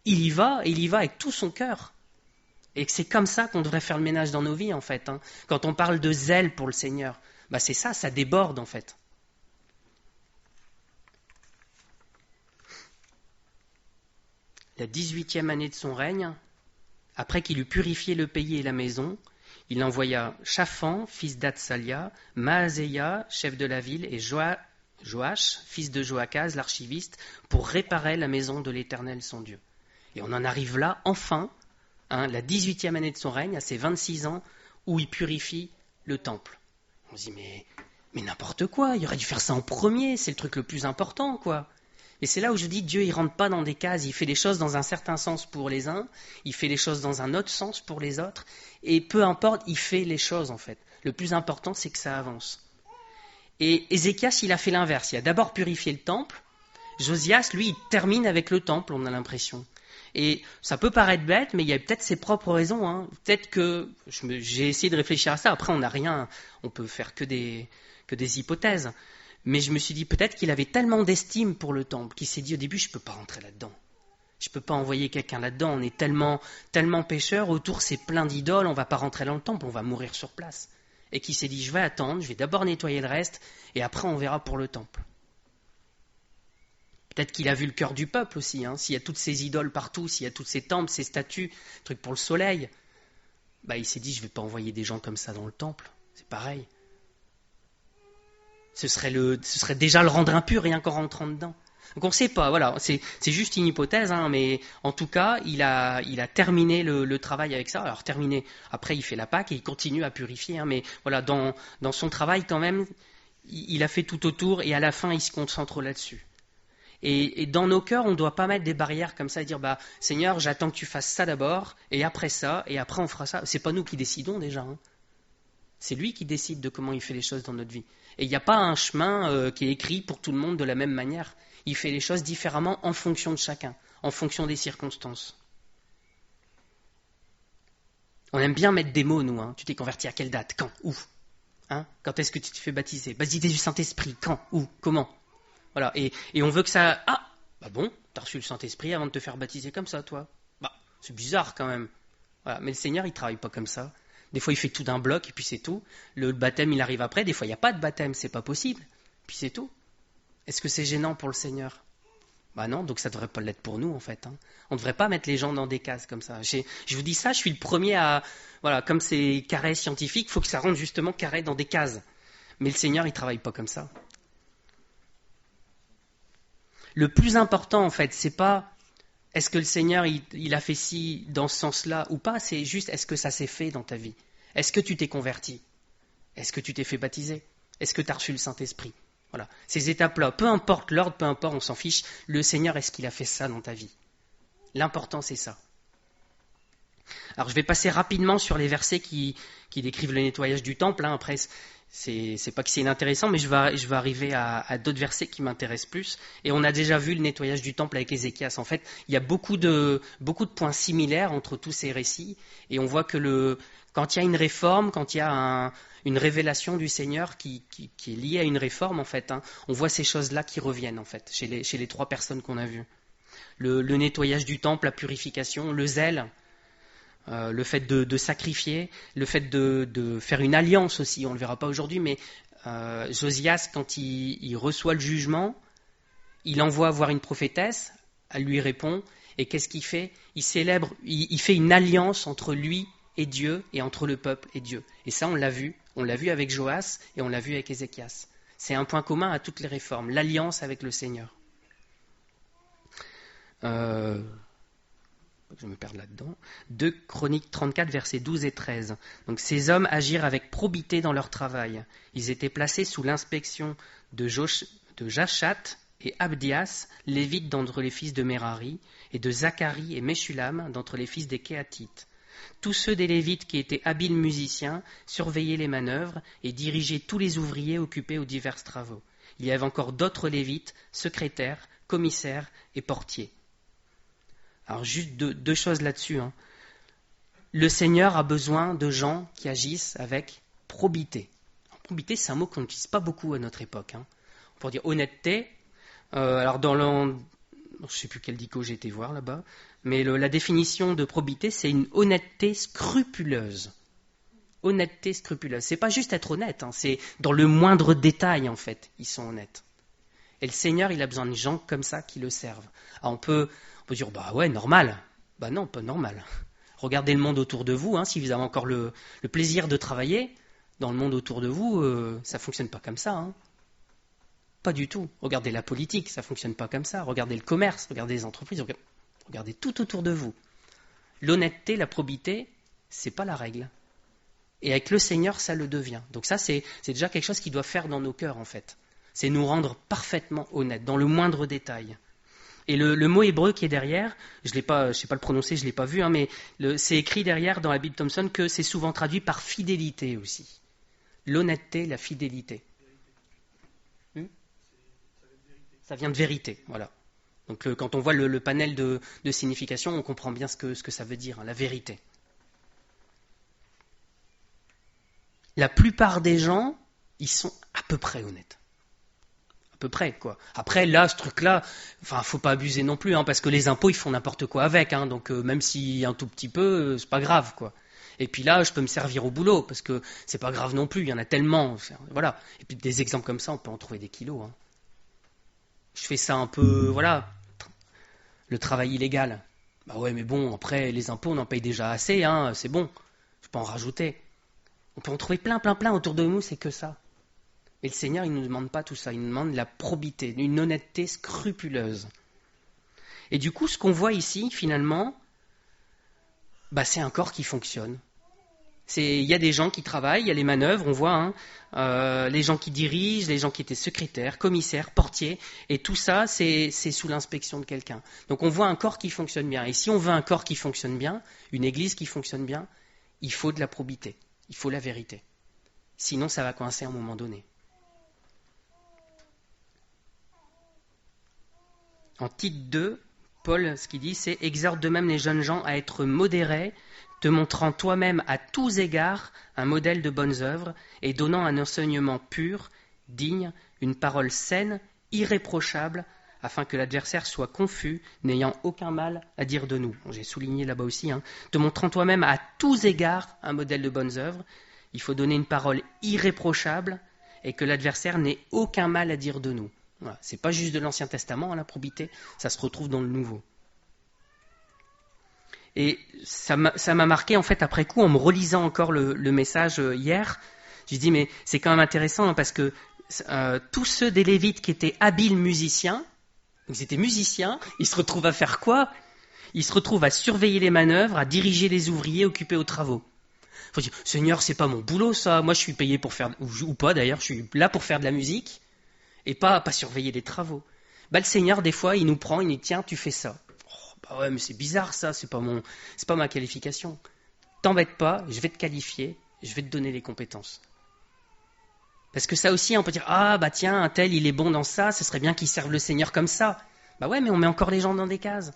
Il y va, et il y va avec tout son cœur. Et c'est comme ça qu'on devrait faire le ménage dans nos vies en fait. Quand on parle de zèle pour le Seigneur, c'est ça déborde en fait. La 18e année de son règne, Après qu'il eut purifié le pays et la maison, il envoya Shaphan, fils d'Atsalia, Maazéia, chef de la ville, et Joach, fils de Joachaz, l'archiviste, pour réparer la maison de l'Éternel son Dieu. Et on en arrive là, enfin, la 18e année de son règne, à ses 26 ans, où il purifie le temple. On se dit, mais n'importe quoi, il aurait dû faire ça en premier, c'est le truc le plus important, quoi. Et c'est là où je dis, Dieu, il rentre pas dans des cases, il fait les choses dans un certain sens pour les uns, il fait les choses dans un autre sens pour les autres, et peu importe, il fait les choses, en fait. Le plus important, c'est que ça avance. Et Ézéchias, il a fait l'inverse, il a d'abord purifié le temple, Josias, lui, il termine avec le temple, on a l'impression. Et ça peut paraître bête, mais il y a peut-être ses propres raisons, hein. Peut-être que, j'ai essayé de réfléchir à ça, après on n'a rien, on peut faire que des hypothèses. Mais je me suis dit, peut-être qu'il avait tellement d'estime pour le temple, qu'il s'est dit au début, je ne peux pas rentrer là-dedans. Je ne peux pas envoyer quelqu'un là-dedans, on est tellement pécheurs, autour c'est plein d'idoles, on ne va pas rentrer dans le temple, on va mourir sur place. Et qu'il s'est dit, je vais attendre, je vais d'abord nettoyer le reste, et après on verra pour le temple. Peut-être qu'il a vu le cœur du peuple aussi, hein. S'il y a toutes ces idoles partout, s'il y a toutes ces temples, ces statues, trucs pour le soleil, il s'est dit, je ne vais pas envoyer des gens comme ça dans le temple, c'est pareil. Ce serait déjà le rendre impur rien qu'en rentrant dedans. Donc on ne sait pas, voilà, c'est juste une hypothèse, hein, mais en tout cas, il a terminé le travail avec ça. Alors terminé, après il fait la Pâque et il continue à purifier, hein, mais voilà, dans son travail quand même, il a fait tout autour et à la fin il se concentre là-dessus. Et dans nos cœurs, on ne doit pas mettre des barrières comme ça et dire, Seigneur, j'attends que tu fasses ça d'abord, et après ça, et après on fera ça. C'est pas nous qui décidons déjà, hein. C'est lui qui décide de comment il fait les choses dans notre vie. Et il n'y a pas un chemin qui est écrit pour tout le monde de la même manière. Il fait les choses différemment en fonction de chacun, en fonction des circonstances. On aime bien mettre des mots, nous. Hein. Tu t'es converti à quelle date? Quand? Où? Hein? Quand est-ce que tu te fais baptiser? Baptisé du Saint-Esprit. Quand? Où? Comment? Voilà. Et on veut que ça... Ah, bon, t'as reçu le Saint-Esprit avant de te faire baptiser comme ça, toi. C'est bizarre quand même. Voilà. Mais le Seigneur, il ne travaille pas comme ça. Des fois, il fait tout d'un bloc et puis c'est tout. Le baptême, il arrive après. Des fois, il n'y a pas de baptême, c'est pas possible. Puis c'est tout. Est-ce que c'est gênant pour le Seigneur? Non, donc ça ne devrait pas l'être pour nous, en fait. Hein. On ne devrait pas mettre les gens dans des cases comme ça. Je vous dis ça, je suis le premier à... Voilà, comme c'est carré scientifique, il faut que ça rentre justement carré dans des cases. Mais le Seigneur, il ne travaille pas comme ça. Le plus important, en fait, c'est pas... Est-ce que le Seigneur, il a fait ci dans ce sens-là ou pas? C'est juste, est-ce que ça s'est fait dans ta vie? Est-ce que tu t'es converti? Est-ce que tu t'es fait baptiser? Est-ce que tu as reçu le Saint-Esprit? Voilà. Ces étapes-là, peu importe l'ordre, peu importe, on s'en fiche. Le Seigneur, est-ce qu'il a fait ça dans ta vie? L'important, c'est ça. Alors, je vais passer rapidement sur les versets qui décrivent le nettoyage du temple. Hein. Après, c'est pas que c'est inintéressant, mais je vais arriver à d'autres versets qui m'intéressent plus. Et on a déjà vu le nettoyage du temple avec Ézéchias. En fait, il y a beaucoup de points similaires entre tous ces récits. Et on voit que quand il y a une réforme, quand il y a une révélation du Seigneur qui est liée à une réforme, en fait, hein, on voit ces choses-là qui reviennent, en fait, chez les trois personnes qu'on a vues. Le nettoyage du temple, la purification, le zèle, le fait de sacrifier, le fait de faire une alliance aussi, on ne le verra pas aujourd'hui, mais Josias, quand il reçoit le jugement, il envoie voir une prophétesse, elle lui répond, et qu'est-ce qu'il fait? Il fait une alliance entre lui et Dieu, et entre le peuple et Dieu. Et ça, on l'a vu avec Joas, et on l'a vu avec Ézéchias. C'est un point commun à toutes les réformes, l'alliance avec le Seigneur. Je me perds là-dedans. 2 Chroniques 34, versets 12 et 13. Donc, ces hommes agirent avec probité dans leur travail. Ils étaient placés sous l'inspection de Jachat et Abdias, lévites d'entre les fils de Merari, et de Zacharie et Meshulam d'entre les fils des Kéatites. Tous ceux des Lévites qui étaient habiles musiciens surveillaient les manœuvres et dirigeaient tous les ouvriers occupés aux divers travaux. Il y avait encore d'autres Lévites, secrétaires, commissaires et portiers. Alors juste deux choses là-dessus. Hein. Le Seigneur a besoin de gens qui agissent avec probité. Alors, probité, c'est un mot qu'on n'utilise pas beaucoup à notre époque. Hein. Pour dire honnêteté, alors dans je ne sais plus quel dico j'ai été voir là-bas, mais la définition de probité, c'est une honnêteté scrupuleuse. Honnêteté scrupuleuse. C'est pas juste être honnête, hein, c'est dans le moindre détail en fait, ils sont honnêtes. Et le Seigneur, il a besoin de gens comme ça qui le servent. Alors on peut dire, ouais, normal. Non, pas normal. Regardez le monde autour de vous, hein, si vous avez encore le plaisir de travailler, dans le monde autour de vous, ça ne fonctionne pas comme ça. Hein. Pas du tout. Regardez la politique, ça ne fonctionne pas comme ça. Regardez le commerce, regardez les entreprises, regardez tout autour de vous. L'honnêteté, la probité, c'est pas la règle. Et avec le Seigneur, ça le devient. Donc ça, c'est déjà quelque chose qu'il doit faire dans nos cœurs, en fait. C'est nous rendre parfaitement honnêtes, dans le moindre détail. Et le mot hébreu qui est derrière, je ne sais pas le prononcer, je ne l'ai pas vu, hein, mais c'est écrit derrière dans la Bible Thompson que c'est souvent traduit par fidélité aussi. L'honnêteté, la fidélité. Ça vient de vérité, voilà. Donc quand on voit le panel de signification, on comprend bien ce que ça veut dire, hein, la vérité. La plupart des gens, ils sont à peu près honnêtes. À peu près, quoi. Après, là, ce truc-là, faut pas abuser non plus, hein, parce que les impôts, ils font n'importe quoi avec, hein, donc même si un tout petit peu, c'est pas grave, quoi. Et puis là, je peux me servir au boulot, parce que c'est pas grave non plus, il y en a tellement, voilà. Et puis des exemples comme ça, on peut en trouver des kilos, hein. Je fais ça un peu, voilà, le travail illégal. Bah ouais, mais bon, après, les impôts, on en paye déjà assez, hein, c'est bon, je peux en rajouter. On peut en trouver plein autour de nous, c'est que ça. Mais le Seigneur, il ne nous demande pas tout ça, il nous demande la probité, une honnêteté scrupuleuse. Et du coup, ce qu'on voit ici, finalement, c'est un corps qui fonctionne. Il y a des gens qui travaillent, il y a les manœuvres, on voit, hein, les gens qui dirigent, les gens qui étaient secrétaires, commissaires, portiers, et tout ça, c'est sous l'inspection de quelqu'un. Donc on voit un corps qui fonctionne bien. Et si on veut un corps qui fonctionne bien, une église qui fonctionne bien, il faut de la probité, il faut la vérité. Sinon, ça va coincer à un moment donné. En Tite 2, Paul, ce qu'il dit, c'est « Exhorte de même les jeunes gens à être modérés, te montrant toi-même à tous égards un modèle de bonnes œuvres et donnant un enseignement pur, digne, une parole saine, irréprochable, afin que l'adversaire soit confus, n'ayant aucun mal à dire de nous. » J'ai souligné là-bas aussi, hein. Te montrant toi-même à tous égards un modèle de bonnes œuvres, il faut donner une parole irréprochable et que l'adversaire n'ait aucun mal à dire de nous. Voilà. C'est pas juste de l'Ancien Testament, hein, la probité, ça se retrouve dans le Nouveau. Et ça m'a marqué, en fait, après coup, en me relisant encore le message hier, j'ai dit, mais c'est quand même intéressant, hein, parce que tous ceux des Lévites qui étaient habiles musiciens, ils étaient musiciens, ils se retrouvent à faire quoi? Ils se retrouvent à surveiller les manœuvres, à diriger les ouvriers occupés aux travaux. Faut dire, Seigneur, c'est pas mon boulot, ça. Moi, je suis payé pour faire, ou pas d'ailleurs, je suis là pour faire de la musique, et pas surveiller les travaux. Le Seigneur, des fois, il nous prend, il nous dit, tiens, tu fais ça. Ouais, mais c'est bizarre ça, c'est pas ma qualification. T'embête pas, je vais te qualifier, je vais te donner les compétences. Parce que ça aussi, on peut dire, tiens, un tel, il est bon dans ça, ce serait bien qu'il serve le Seigneur comme ça. Ouais, mais on met encore les gens dans des cases.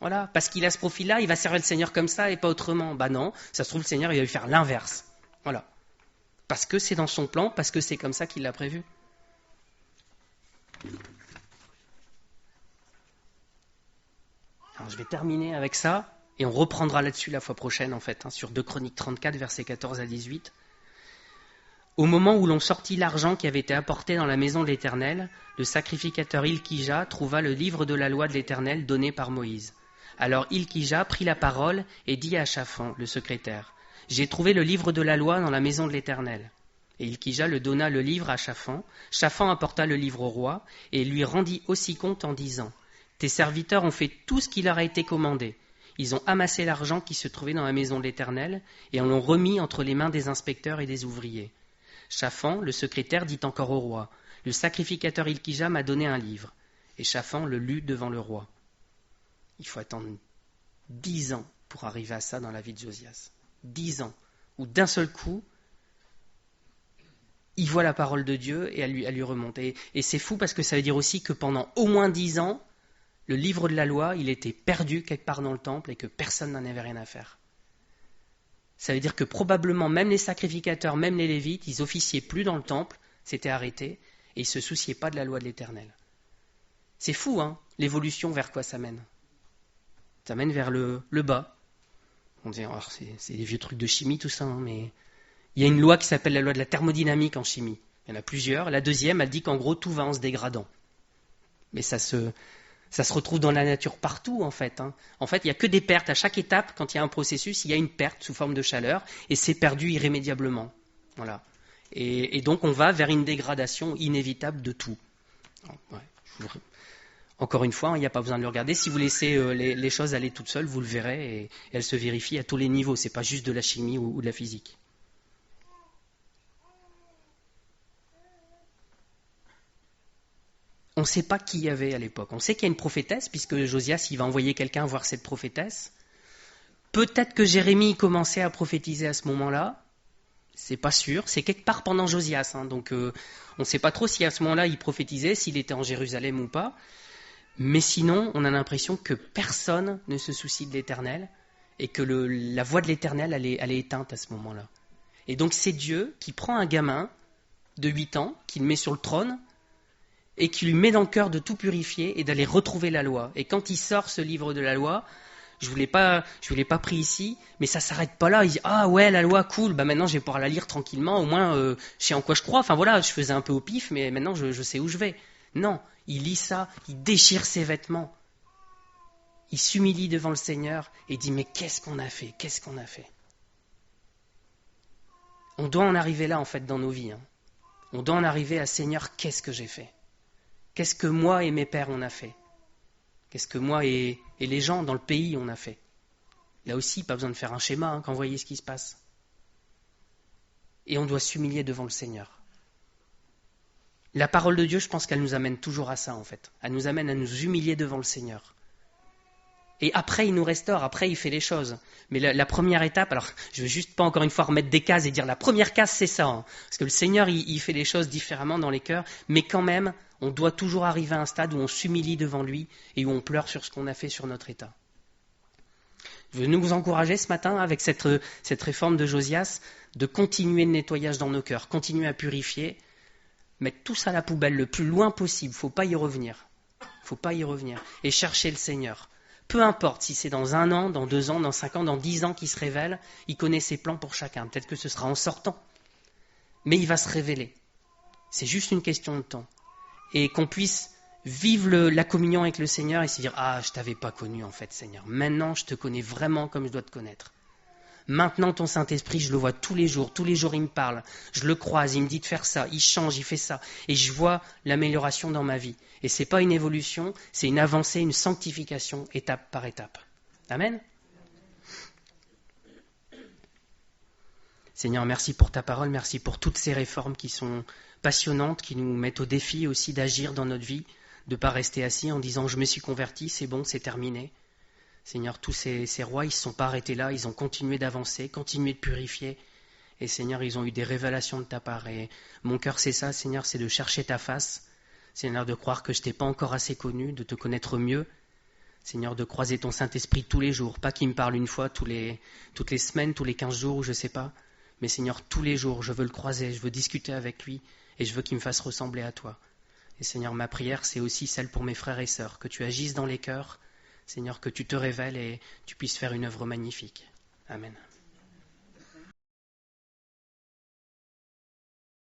Voilà, parce qu'il a ce profil-là, il va servir le Seigneur comme ça et pas autrement. Non, ça se trouve, le Seigneur, il va lui faire l'inverse. Voilà. Parce que c'est dans son plan, parce que c'est comme ça qu'il l'a prévu. Alors, je vais terminer avec ça, et on reprendra là-dessus la fois prochaine, en fait, hein, sur 2 Chroniques 34, versets 14 à 18. Au moment où l'on sortit l'argent qui avait été apporté dans la maison de l'Éternel, le sacrificateur Ilkija trouva le livre de la loi de l'Éternel donné par Moïse. Alors Ilkija prit la parole et dit à Shaphan, le secrétaire, « J'ai trouvé le livre de la loi dans la maison de l'Éternel. » Et Ilkija le donna le livre à Shaphan. Shaphan apporta le livre au roi et lui rendit aussi compte en disant, « Tes serviteurs ont fait tout ce qui leur a été commandé. Ils ont amassé l'argent qui se trouvait dans la maison de l'Éternel et en l'ont remis entre les mains des inspecteurs et des ouvriers. » Shaphan, le secrétaire, dit encore au roi, « Le sacrificateur Ilkija m'a donné un livre. » Et Shaphan le lut devant le roi. Il faut attendre 10 ans pour arriver à ça dans la vie de Josias. 10 ans, où d'un seul coup, il voit la parole de Dieu et elle lui remonte. Et c'est fou parce que ça veut dire aussi que pendant au moins 10 ans, le livre de la loi, il était perdu quelque part dans le temple et que personne n'en avait rien à faire. Ça veut dire que probablement même les sacrificateurs, même les Lévites, ils officiaient plus dans le temple, s'étaient arrêtés, et ils ne se souciaient pas de la loi de l'Éternel. C'est fou, hein, l'évolution vers quoi ça mène? Ça mène vers le bas. On dit, c'est des vieux trucs de chimie tout ça, hein, mais il y a une loi qui s'appelle la loi de la thermodynamique en chimie. Il y en a plusieurs. La deuxième, elle dit qu'en gros, tout va en se dégradant. Mais ça se Ça se retrouve dans la nature partout, en fait. En fait, il n'y a que des pertes. À chaque étape, quand il y a un processus, il y a une perte sous forme de chaleur, et c'est perdu irrémédiablement. Voilà. Et donc, on va vers une dégradation inévitable de tout. Ouais. Encore une fois, il n'y a pas besoin de le regarder. Si vous laissez les choses aller toutes seules, vous le verrez, et elles se vérifient à tous les niveaux. Ce n'est pas juste de la chimie ou de la physique. On ne sait pas qui y avait à l'époque. On sait qu'il y a une prophétesse, puisque Josias il va envoyer quelqu'un voir cette prophétesse. Peut-être que Jérémie commençait à prophétiser à ce moment-là. C'est pas sûr. C'est quelque part pendant Josias. Donc on ne sait pas trop si à ce moment-là il prophétisait, s'il était en Jérusalem ou pas. Mais sinon, on a l'impression que personne ne se soucie de l'Éternel et que la voix de l'Éternel, elle est éteinte à ce moment-là. Et donc c'est Dieu qui prend un gamin de 8 ans, qui le met sur le trône, et qui lui met dans le cœur de tout purifier et d'aller retrouver la loi. Et quand il sort ce livre de la loi, je ne vous l'ai pas pris ici, mais ça ne s'arrête pas là. Il dit « Ah ouais, la loi, cool, maintenant je vais pouvoir la lire tranquillement, au moins je sais en quoi je crois. » Enfin voilà, je faisais un peu au pif, mais maintenant je sais où je vais. Non, il lit ça, il déchire ses vêtements. Il s'humilie devant le Seigneur et dit « Mais qu'est-ce qu'on a fait ? Qu'est-ce qu'on a fait ?» On doit en arriver là, en fait, dans nos vies. On doit en arriver à « Seigneur, qu'est-ce que j'ai fait ? Qu'est-ce que moi et mes pères on a fait ? Qu'est-ce que moi et les gens dans le pays on a fait ?» Là aussi, pas besoin de faire un schéma quand vous voyez ce qui se passe. Et on doit s'humilier devant le Seigneur. La parole de Dieu, je pense qu'elle nous amène toujours à ça, en fait. Elle nous amène à nous humilier devant le Seigneur. Et après, il nous restaure, après, il fait les choses. Mais la première étape, alors, je ne veux juste pas encore une fois remettre des cases et dire la première case, c'est ça. Parce que le Seigneur, il fait les choses différemment dans les cœurs. Mais quand même, on doit toujours arriver à un stade où on s'humilie devant lui et où on pleure sur ce qu'on a fait sur notre état. Je veux nous encourager ce matin, avec cette réforme de Josias, de continuer le nettoyage dans nos cœurs, continuer à purifier, mettre tout ça à la poubelle le plus loin possible. Il ne faut pas y revenir. Il ne faut pas y revenir. Et chercher le Seigneur. Peu importe si c'est dans 1 an, dans 2 ans, dans 5 ans, dans 10 ans qu'il se révèle, il connaît ses plans pour chacun. Peut-être que ce sera en sortant. Mais il va se révéler. C'est juste une question de temps. Et qu'on puisse vivre la communion avec le Seigneur et se dire « Ah, je ne t'avais pas connu en fait, Seigneur. Maintenant, je te connais vraiment comme je dois te connaître. Maintenant, ton Saint-Esprit, je le vois tous les jours il me parle. Je le croise, il me dit de faire ça, il change, il fait ça. Et je vois l'amélioration dans ma vie. Et ce n'est pas une évolution, c'est une avancée, une sanctification, étape par étape. Amen. Seigneur, merci pour ta parole, merci pour toutes ces réformes qui sont passionnantes, qui nous mettent au défi aussi d'agir dans notre vie, de ne pas rester assis en disant « je me suis converti, c'est bon, c'est terminé ». Seigneur, tous ces rois, ils ne se sont pas arrêtés là, ils ont continué d'avancer, continué de purifier. Et Seigneur, ils ont eu des révélations de ta part. Et mon cœur, c'est ça, Seigneur, c'est de chercher ta face. Seigneur, de croire que je ne t'ai pas encore assez connu, de te connaître mieux. Seigneur, de croiser ton Saint-Esprit tous les jours. Pas qu'il me parle une fois toutes les semaines, tous les 15 jours, ou je ne sais pas. Mais Seigneur, tous les jours, je veux le croiser, je veux discuter avec lui. Et je veux qu'il me fasse ressembler à toi. Et Seigneur, ma prière, c'est aussi celle pour mes frères et sœurs. Que tu agisses dans les cœurs. Seigneur, que tu te révèles et tu puisses faire une œuvre magnifique. Amen.